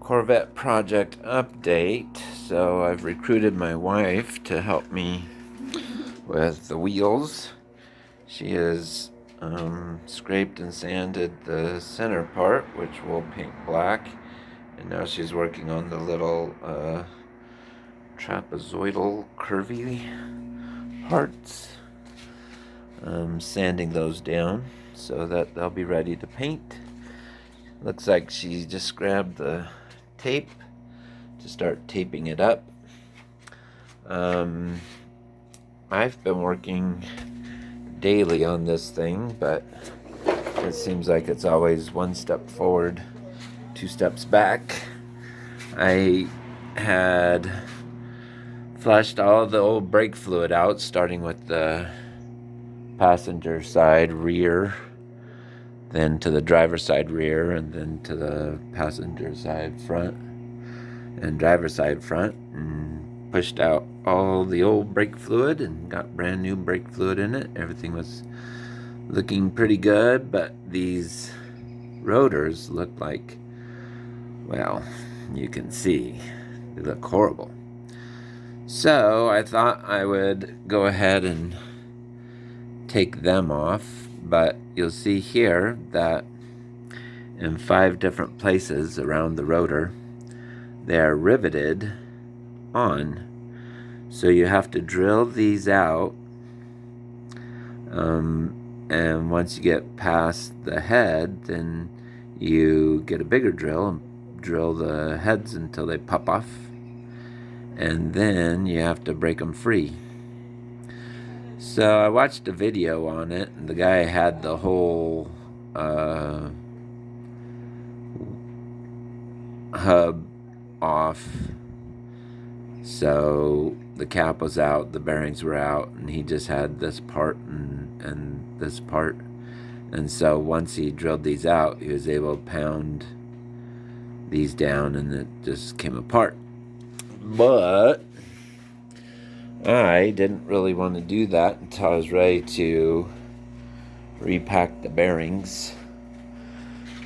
Corvette project update. So I've recruited my wife to help me with the wheels. She has scraped and sanded the center part, which we'll paint black. And now she's working on the little trapezoidal curvy parts. Sanding those down so that they'll be ready to paint. Looks like she just grabbed the tape to start taping it up. I've been working daily on this thing, but it seems like it's always one step forward, two steps back. I had flushed all the old brake fluid out, starting with the passenger side rear, then to the driver's side rear, and then to the passenger side front and driver's side front, and pushed out all the old brake fluid and got brand new brake fluid in it. Everything was looking pretty good, but these rotors look like, well, you can see they look horrible. So I thought I would go ahead and take them off, but you'll see here that in 5 different places around the rotor they are riveted on, so you have to drill these out, and once you get past the head, then you get a bigger drill and drill the heads until they pop off, and then you have to break them free. So I watched a video on it, and the guy had the whole hub off. So the cap was out, the bearings were out, and he just had this part and this part. And so once he drilled these out, he was able to pound these down, and it just came apart. But I didn't really want to do that until I was ready to repack the bearings.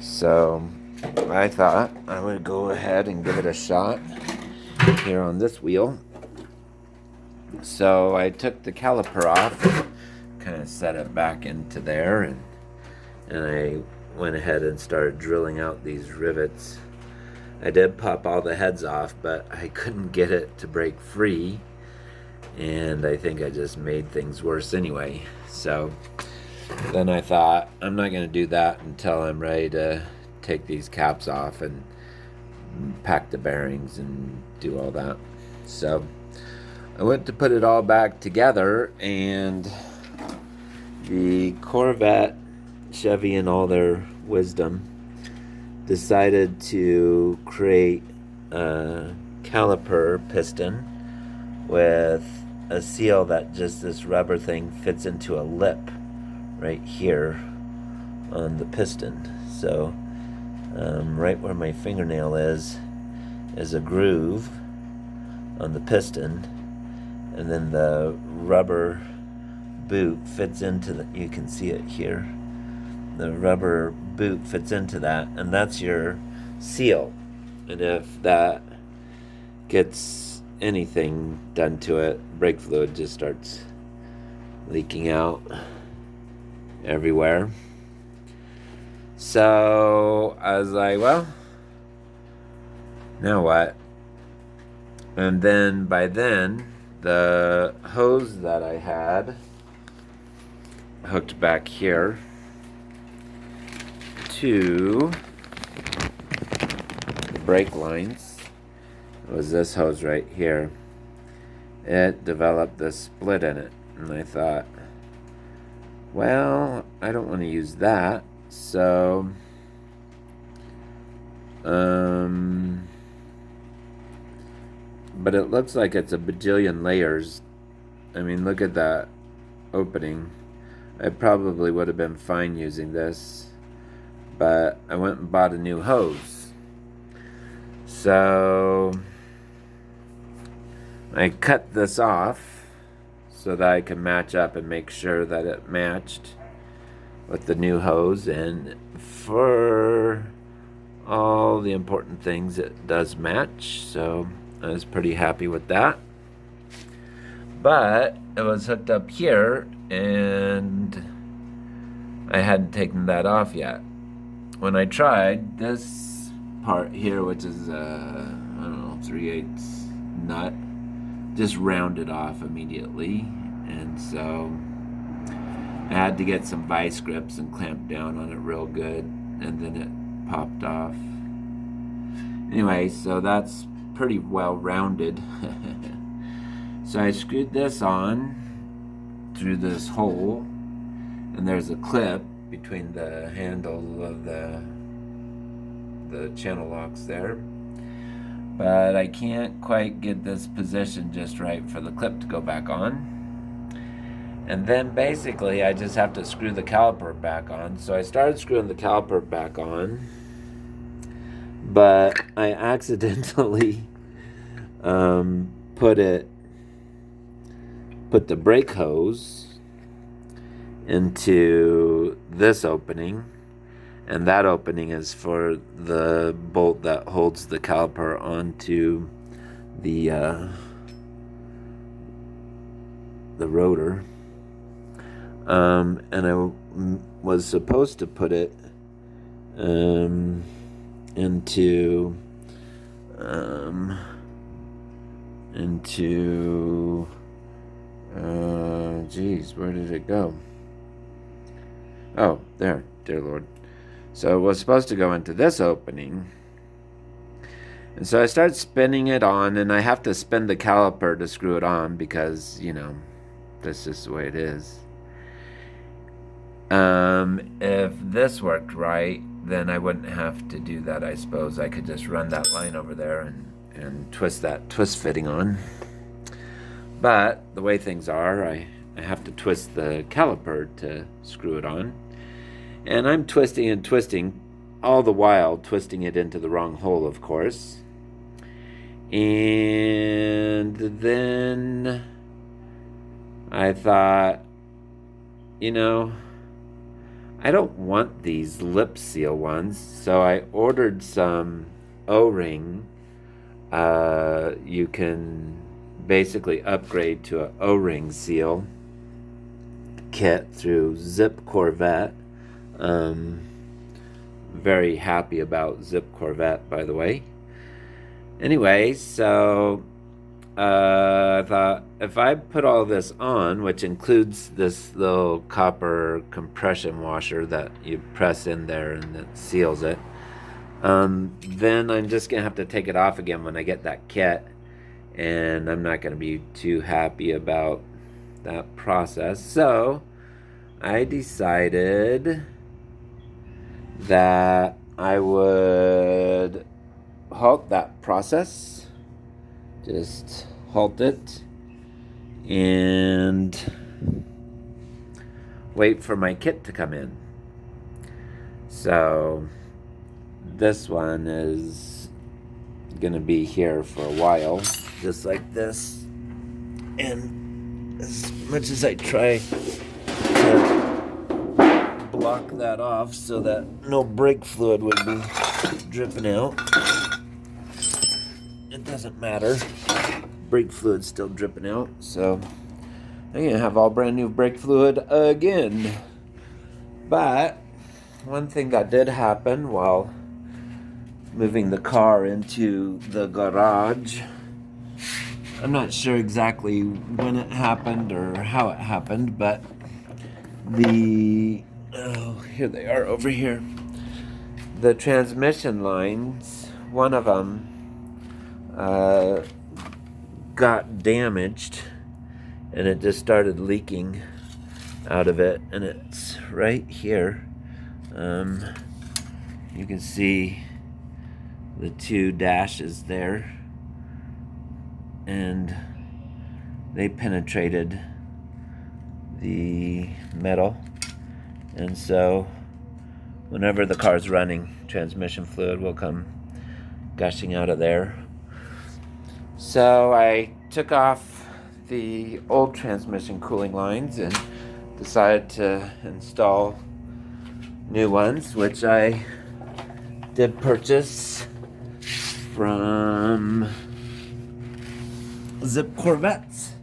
So I thought I would go ahead and give it a shot here on this wheel. So I took the caliper off, kind of set it back into there, and I went ahead and started drilling out these rivets. I did pop all the heads off, but I couldn't get it to break free, and I think I just made things worse anyway. So then I thought, I'm not going to do that until I'm ready to take these caps off and pack the bearings and do all that. So I went to put it all back together, and the Corvette, Chevy in all their wisdom, decided to create a caliper piston with a seal that just this rubber thing fits into a lip right here on the piston. So right where my fingernail is a groove on the piston, and then the rubber boot fits into the, you can see it here, the rubber boot fits into that, and that's your seal. And if that gets anything done to it, brake fluid just starts leaking out everywhere. So I was like, well, now what? And then by then, the hose that I had hooked back here to the brake lines, it was this hose right here. It developed this split in it, and I thought, well, I don't want to use that. So but it looks like it's a bajillion layers. I mean, look at that opening. I probably would have been fine using this, but I went and bought a new hose. So I cut this off so that I can match up and make sure that it matched with the new hose. And for all the important things it does match, so I was pretty happy with that. But it was hooked up here, and I hadn't taken that off yet. When I tried, this part here, which is I don't know, 3/8 nut, just rounded off immediately, and so I had to get some vice grips and clamp down on it real good, and then it popped off. Anyway, so that's pretty well rounded. So I screwed this on through this hole, and there's a clip between the handle of the channel locks there, but I can't quite get this position just right for the clip to go back on. And then basically I just have to screw the caliper back on. So I started screwing the caliper back on, but I accidentally put the brake hose into this opening, and that opening is for the bolt that holds the caliper onto the rotor. And I was supposed to put it into geez, where did it go? Oh, there, dear Lord. So it was supposed to go into this opening. And so I started spinning it on, and I have to spin the caliper to screw it on because, you know, that's just the way it is. If this worked right, then I wouldn't have to do that, I suppose. I could just run that line over there and twist that twist fitting on. But the way things are, I have to twist the caliper to screw it on. And I'm twisting and twisting, all the while twisting it into the wrong hole, of course. And then I thought, you know, I don't want these lip seal ones, so I ordered some O-ring. You can basically upgrade to an O-ring seal kit through Zip Corvette. Very happy about Zip Corvette, by the way. Anyway, so I thought if I put all this on, which includes this little copper compression washer that you press in there and it seals it, then I'm just going to have to take it off again when I get that kit, and I'm not going to be too happy about that process. So I decided that I would halt that process, just halt it, and wait for my kit to come in. So this one is gonna be here for a while, just like this, and as much as I try to block that off so that no brake fluid would be dripping out, it doesn't matter. Brake fluid's still dripping out, so I'm gonna have all brand new brake fluid again. But one thing that did happen while moving the car into the garage, I'm not sure exactly when it happened or how it happened, but here they are over here. The transmission lines, one of them got damaged, and it just started leaking out of it, and it's right here. You can see the two dashes there, and they penetrated the metal, and so whenever the car's running, transmission fluid will come gushing out of there. So I took off the old transmission cooling lines and decided to install new ones, which I did purchase from Zip Corvettes,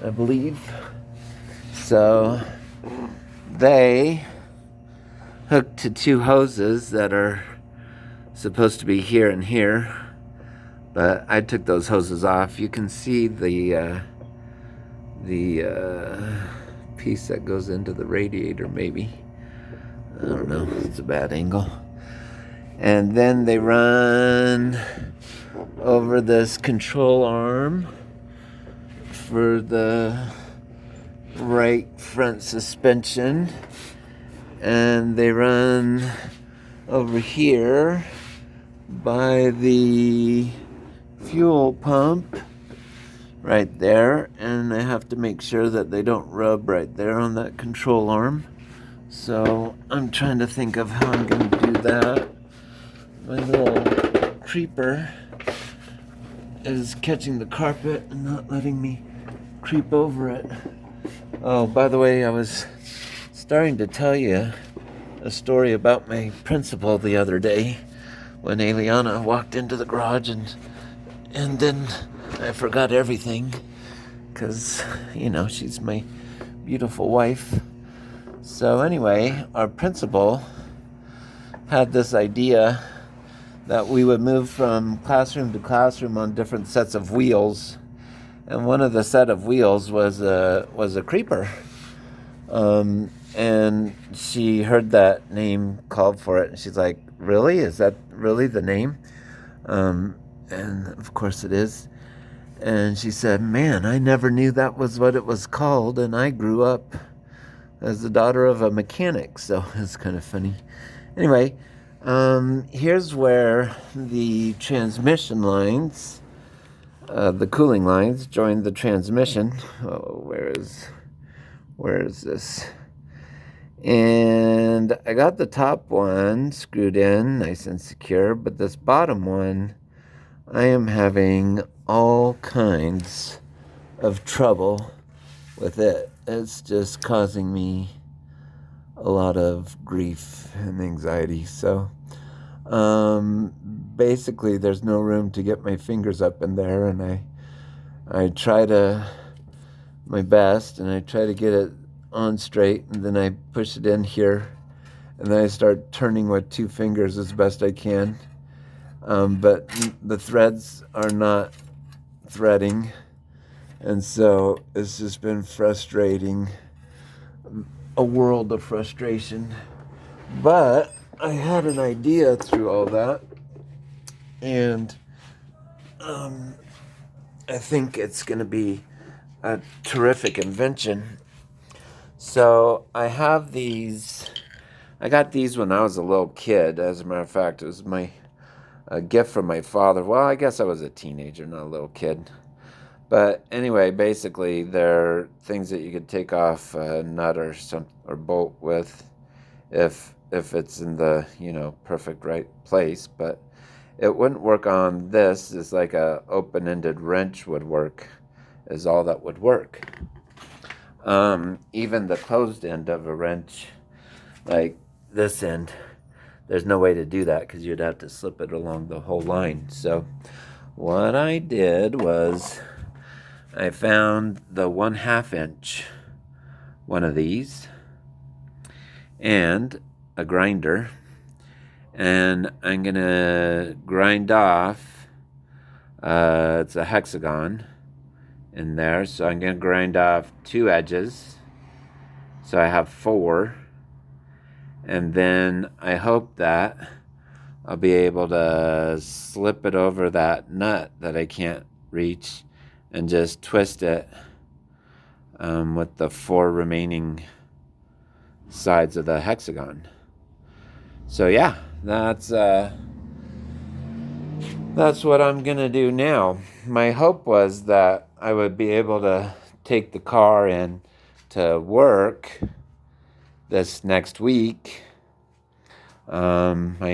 I believe. So they hooked to two hoses that are supposed to be here and here, but I took those hoses off. You can see the piece that goes into the radiator, maybe. I don't know, it's a bad angle. And then they run over this control arm for the right front suspension, and they run over here by the fuel pump right there, and I have to make sure that they don't rub right there on that control arm. So I'm trying to think of how I'm going to do that. My little creeper is catching the carpet and not letting me creep over it. Oh, by the way, I was starting to tell you a story about my principal the other day when Eliana walked into the garage, and then I forgot everything because, she's my beautiful wife. So anyway, our principal had this idea that we would move from classroom to classroom on different sets of wheels, and one of the set of wheels was a creeper. And she heard that name called for it, and she's like, "Really? Is that really the name?" And of course it is. And she said, "Man, I never knew that was what it was called, and I grew up as the daughter of a mechanic," so it's kind of funny. Anyway, here's where the transmission lines, the cooling lines, join the transmission. Oh, where is this? And I got the top one screwed in nice and secure, but this bottom one, I am having all kinds of trouble with it. It's just causing me a lot of grief and anxiety. So basically there's no room to get my fingers up in there, and I try to my best, and I try to get it on straight, and then I push it in here, and then I start turning with two fingers as best I can, but the threads are not threading, and so it's just been frustrating, a world of frustration. But I had an idea through all that, and I think it's going to be a terrific invention. So I have these. I got these when I was a little kid. As a matter of fact, it was a gift from my father. Well, I guess I was a teenager, not a little kid. But anyway, basically, they're things that you could take off a nut or bolt with, if it's in the perfect right place. But it wouldn't work on this. It's like a open-ended wrench would work, is all that would work. Even the closed end of a wrench, like this end, there's no way to do that because you'd have to slip it along the whole line. So what I did was I found the 1/2 inch one of these and a grinder, and I'm gonna grind off, it's a hexagon in there, so I'm going to grind off 2 edges, so I have 4, and then I hope that I'll be able to slip it over that nut that I can't reach and just twist it with the 4 remaining sides of the hexagon. So yeah, that's what I'm gonna do now. My hope was that I would be able to take the car in to work this next week. My